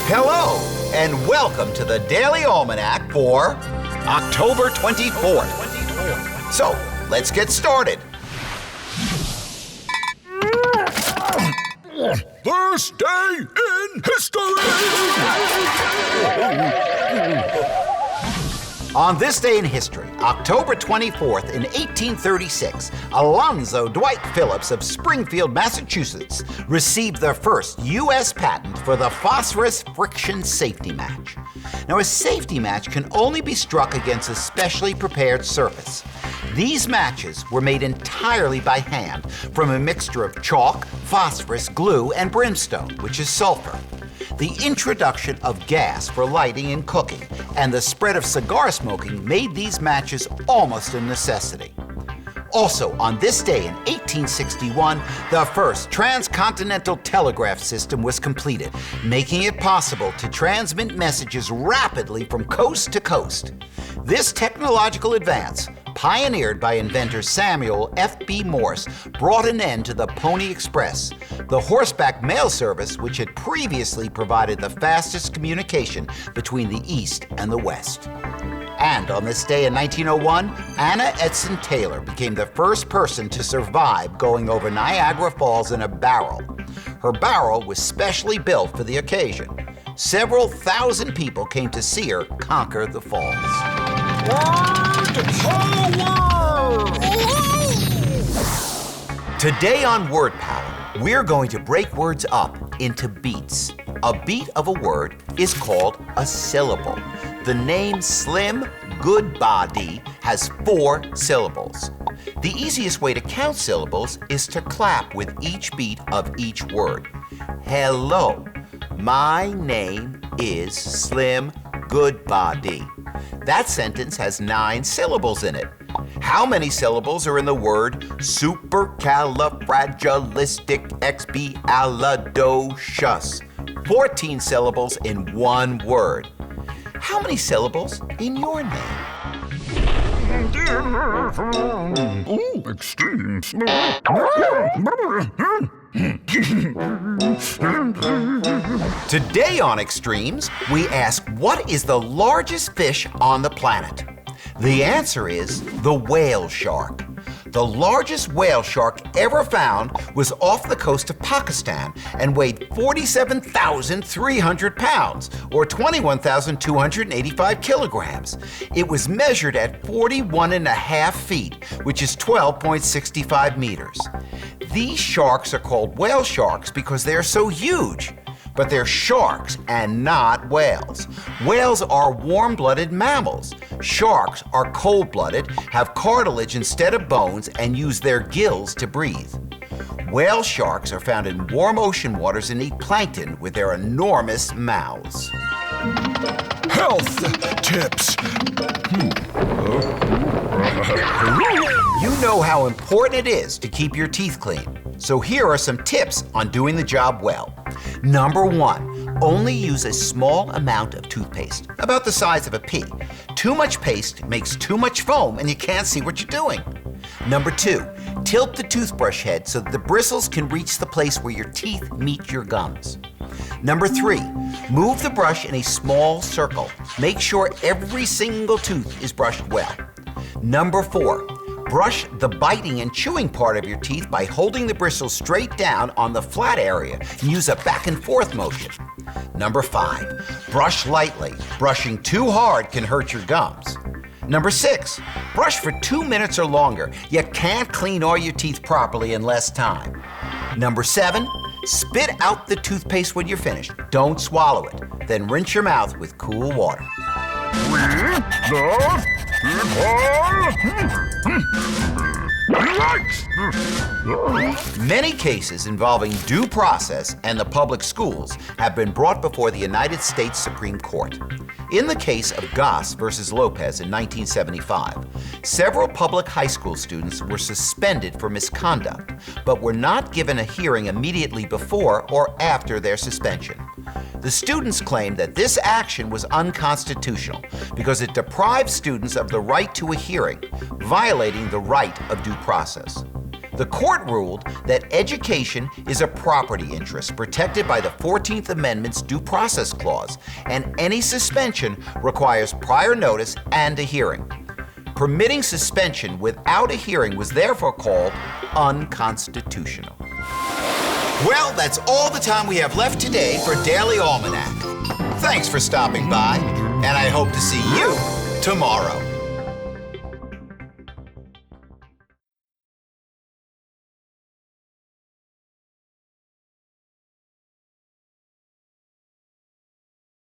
Hello, and welcome to the Daily Almanac for October 24th. So, let's get started. First day in history! On this day in history, October 24th in 1836, Alonzo Dwight Phillips of Springfield, Massachusetts, received the first U.S. patent for the phosphorus friction safety match. Now, a safety match can only be struck against a specially prepared surface. These matches were made entirely by hand from a mixture of chalk, phosphorus, glue, and brimstone, which is sulfur. The introduction of gas for lighting and cooking and the spread of cigar smoking made these matches almost a necessity. Also, on this day in 1861, the first transcontinental telegraph system was completed, making it possible to transmit messages rapidly from coast to coast. This technological advance, pioneered by inventor Samuel F.B. Morse, brought an end to the Pony Express, the horseback mail service which had previously provided the fastest communication between the East and the West. And on this day in 1901, Anna Edson Taylor became the first person to survive going over Niagara Falls in a barrel. Her barrel was specially built for the occasion. Several thousand people came to see her conquer the falls. Today on Word Power, we're going to break words up into beats. A beat of a word is called a syllable. The name Slim Goodbody has 4 syllables. The easiest way to count syllables is to clap with each beat of each word. Hello, my name is Slim Goodbody. That sentence has 9 syllables in it. How many syllables are in the word supercalifragilisticexpialidocious? 14 syllables in one word. How many syllables in your name? Ooh, extremes. Today on Extremes, we ask, what is the largest fish on the planet? The answer is the whale shark. The largest whale shark ever found was off the coast of Pakistan and weighed 47,300 pounds, or 21,285 kilograms. It was measured at 41.5 feet, which is 12.65 meters. These sharks are called whale sharks because they're so huge. But they're sharks and not whales. Whales are warm-blooded mammals. Sharks are cold-blooded, have cartilage instead of bones, and use their gills to breathe. Whale sharks are found in warm ocean waters and eat plankton with their enormous mouths. Health tips. You know how important it is to keep your teeth clean. So here are some tips on doing the job well. Number 1, only use a small amount of toothpaste, about the size of a pea. Too much paste makes too much foam and you can't see what you're doing. Number 2, tilt the toothbrush head so that the bristles can reach the place where your teeth meet your gums. Number 3, move the brush in a small circle. Make sure every single tooth is brushed well. Number 4, brush the biting and chewing part of your teeth by holding the bristles straight down on the flat area and use a back and forth motion. Number 5, brush lightly. Brushing too hard can hurt your gums. Number 6, brush for 2 minutes or longer. You can't clean all your teeth properly in less time. Number 7, spit out the toothpaste when you're finished. Don't swallow it. Then rinse your mouth with cool water. Many cases involving due process and the public schools have been brought before the United States Supreme Court. In the case of Goss versus Lopez in 1975, several public high school students were suspended for misconduct, but were not given a hearing immediately before or after their suspension. The students claimed that this action was unconstitutional because it deprived students of the right to a hearing, violating the right of due process. The court ruled that education is a property interest protected by the 14th Amendment's Due Process Clause, and any suspension requires prior notice and a hearing. Permitting suspension without a hearing was therefore called unconstitutional. Well, that's all the time we have left today for Daily Almanac. Thanks for stopping by, and I hope to see you tomorrow.